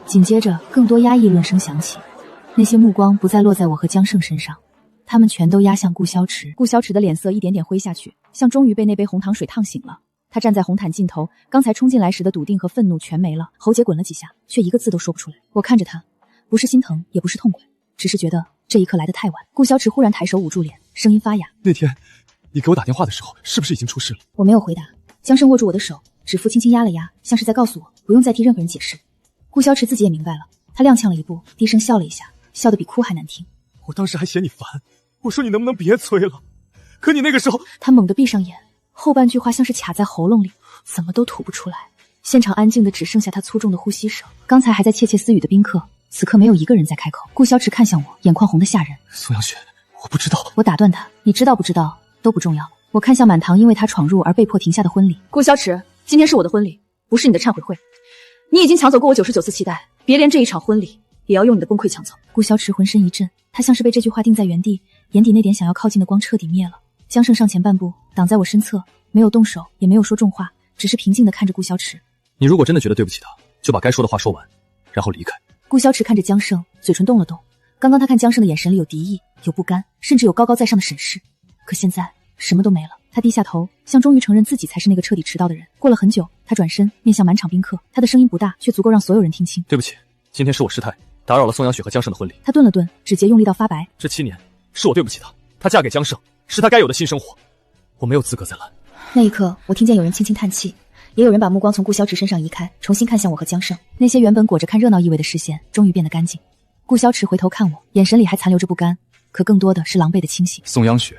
[SPEAKER 1] 紧接着更多压议论声响起，那些目光不再落在我和江胜身上，他们全都压向顾潇池。
[SPEAKER 8] 顾潇池的脸色一点点灰下去，像终于被那杯红糖水烫醒了。他站在红毯尽头，刚才冲进来时的笃定和愤怒全没了，喉结滚了几下，却一个字都说不出来。我看着他，不是心疼，也不是痛快，只是觉得这一刻来得太晚。顾潇池忽然抬手捂住脸，声音发哑：
[SPEAKER 2] 那天你给我打电话的时候，是不是已经出事了？
[SPEAKER 1] 我没有回答。江胜握住我的手，指腹轻轻压了压，像是在告诉我不用再替任何人解释。顾潇池自己也明白了，他踉跄了一步，低声笑了一下，笑得比哭还难听。
[SPEAKER 9] 我当时还嫌你烦，我说你能不能别催了，可你那个时候……
[SPEAKER 1] 他猛地闭上眼，后半句话像是卡在喉咙里，怎么都吐不出来。现场安静的只剩下他粗重的呼吸声。刚才还在窃窃私语的宾客，此刻没有一个人在开口。顾潇池看向我，眼眶红得吓人。
[SPEAKER 2] 宋阳雪，我不知道。
[SPEAKER 1] 我打断他，你知道不知道都不重要。我看向满堂因为他闯入而被迫停下的婚礼。
[SPEAKER 8] 顾潇池，今天是我的婚礼，不是你的忏悔会。你已经抢走过我99次期待，别连这一场婚礼也要用你的崩溃抢走。
[SPEAKER 1] 顾潇池浑身一震，他像是被这句话定在原地，眼底那点想要靠近的光彻底灭了。江胜上前半步，挡在我身侧，没有动手，也没有说重话，只是平静地看着顾潇池。
[SPEAKER 4] 你如果真的觉得对不起他，就把该说的话说完，然后离开。
[SPEAKER 1] 顾潇池看着江胜，嘴唇动了动。刚刚他看江胜的眼神里有敌意，有不甘，甚至有高高在上的审视，可现在什么都没了。他低下头，像终于承认自己才是那个彻底迟到的人。过了很久，他转身面向满场宾客，他的声音不大，却足够让所有人听清。
[SPEAKER 4] 对不起，今天是我失态，打扰了宋阳雪和江胜的婚礼。
[SPEAKER 1] 他顿了顿，指节用力到发白。
[SPEAKER 4] 这7年是我对不起她，她嫁给江胜是她该有的新生活，我没有资格再拦。
[SPEAKER 1] 那一刻，我听见有人轻轻叹气，也有人把目光从顾潇池身上移开，重新看向我和江胜。那些原本裹着看热闹意味的视线，终于变得干净。顾潇池回头看我，眼神里还残留着不甘，可更多的是狼狈的清醒。
[SPEAKER 11] 宋央雪，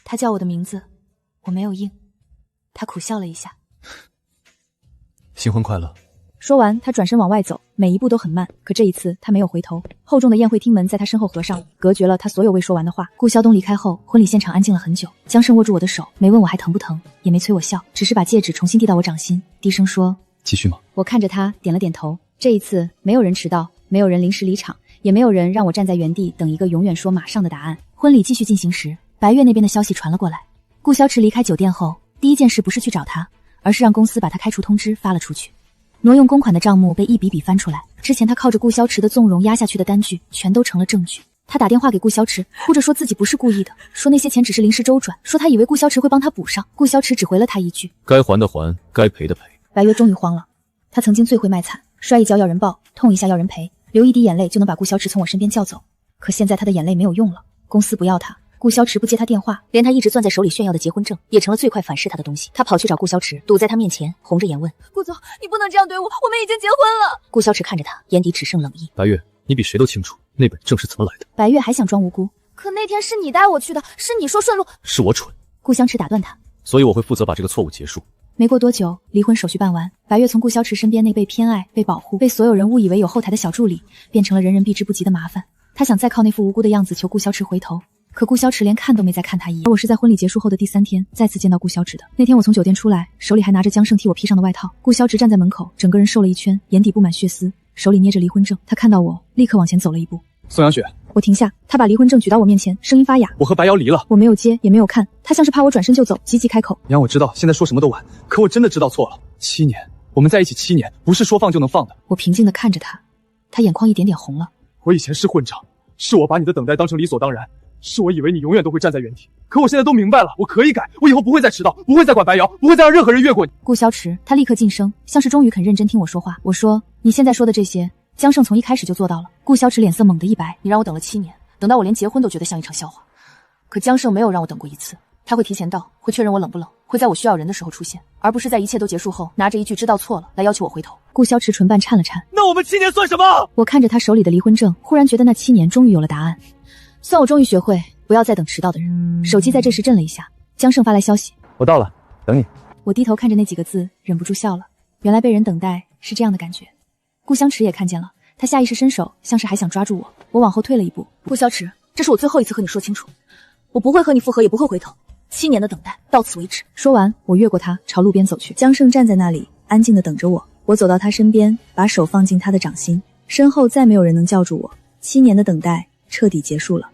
[SPEAKER 1] 他叫我的名字，我没有应。他苦笑了一下。
[SPEAKER 4] 新婚快乐。
[SPEAKER 8] 说完，他转身往外走，每一步都很慢。可这一次，他没有回头。厚重的宴会厅门在他身后合上，隔绝了他所有未说完的话。
[SPEAKER 1] 顾潇东离开后，婚礼现场安静了很久。江胜握住我的手，没问我还疼不疼，也没催我笑，只是把戒指重新递到我掌心，低声说：“
[SPEAKER 4] 继续吗？”
[SPEAKER 8] 我看着他，点了点头。这一次，没有人迟到，没有人临时离场，也没有人让我站在原地等一个永远说马上的答案。
[SPEAKER 1] 婚礼继续进行时，白月那边的消息传了过来。顾潇池离开酒店后，第一件事不是去找他，而是让公司把他开除通知发了出去。挪用公款的账目被一笔笔翻出来，之前他靠着顾潇池的纵容压下去的单据全都成了证据。他打电话给顾潇池，哭着说自己不是故意的，说那些钱只是临时周转，说他以为顾潇池会帮他补上。顾潇池只回了他一句：“
[SPEAKER 4] 该还的还，该赔的赔。”
[SPEAKER 1] 白月终于慌了，他曾经最会卖惨，摔一跤要人抱，痛一下要人赔，流一滴眼泪就能把顾潇池从我身边叫走。可现在他的眼泪没有用了，公司不要他，顾潇池不接他电话，连他一直攥在手里炫耀的结婚证也成了最快反噬他的东西。他跑去找顾潇池，堵在他面前，红着眼问：“
[SPEAKER 3] 顾总，你不能这样对我，我们已经结婚了。”
[SPEAKER 1] 顾潇池看着他，眼底只剩冷意。
[SPEAKER 4] 白月，你比谁都清楚那本证是怎么来的。
[SPEAKER 1] 白月还想装无辜，
[SPEAKER 3] 可那天是你带我去的，是你说顺路。
[SPEAKER 4] 是我蠢。
[SPEAKER 1] 顾湘池打断他，
[SPEAKER 4] 所以我会负责把这个错误结束。
[SPEAKER 1] 没过多久，离婚手续办完，白月从顾潇池身边那被偏爱、被保护、被所有人误以为有后台的小助理，变成了人人避之不及的麻烦。他想再靠那副无辜的样子求顾潇池回头，可顾潇池连看都没再看他一眼。而我是在婚礼结束后的第3天再次见到顾潇池的。那天我从酒店出来，手里还拿着江胜替我披上的外套。顾潇池站在门口，整个人瘦了一圈，眼底布满血丝，
[SPEAKER 8] 手里捏着离婚证。他看到我，立刻往前走了一步。
[SPEAKER 2] 宋阳雪，
[SPEAKER 8] 我停下，他把离婚证举到我面前，声音发哑。
[SPEAKER 2] 我和白瑶离了。
[SPEAKER 8] 我没有接，也没有看，他像是怕我转身就走，急急开口。
[SPEAKER 2] 娘，我知道现在说什么都晚，可我真的知道错了。7年，我们在一起7年，不是说放就能放的。
[SPEAKER 8] 我平静地看着他，他眼眶一点点红了。
[SPEAKER 2] 我以前是混账，是我把你的等待当成理所当然，是我以为你永远都会站在原地。可我现在都明白了，我可以改，我以后不会再迟到，不会再管白瑶，不会再让任何人越过你。
[SPEAKER 8] 顾萧迟，他立刻噤声，像是终于肯认真听我说话。我说，你现在说的这些，江胜从一开始就做到了。顾萧迟脸色猛地一白，
[SPEAKER 10] 你让我等了7年，等到我连结婚都觉得像一场笑话。可江胜没有让我等过一次，他会提前到，会确认我冷不冷，会在我需要人的时候出现，而不是在一切都结束后拿着一句知道错了来要求我回头。
[SPEAKER 8] 顾萧迟唇瓣颤了颤。
[SPEAKER 9] 那我们7年算什么？
[SPEAKER 8] 我看着他手里的离婚证，忽然觉得那7年终于有了答案。算我终于学会不要再等迟到的人。手机在这时震了一下，江胜发来消息，
[SPEAKER 6] 我到了，等你。
[SPEAKER 8] 我低头看着那几个字，忍不住笑了。原来被人等待是这样的感觉。顾湘池也看见了，他下意识伸手，像是还想抓住我。我往后退了一步。
[SPEAKER 10] 顾萧池，这是我最后一次和你说清楚，我不会和你复合，也不会回头。7年的等待到此为止。
[SPEAKER 8] 说完，我越过他朝路边走去。
[SPEAKER 12] 江胜站在那里，安静地等着我。我走到他身边，把手放进他的掌心，身后再没有人能叫住我。7年的等待彻底结束了。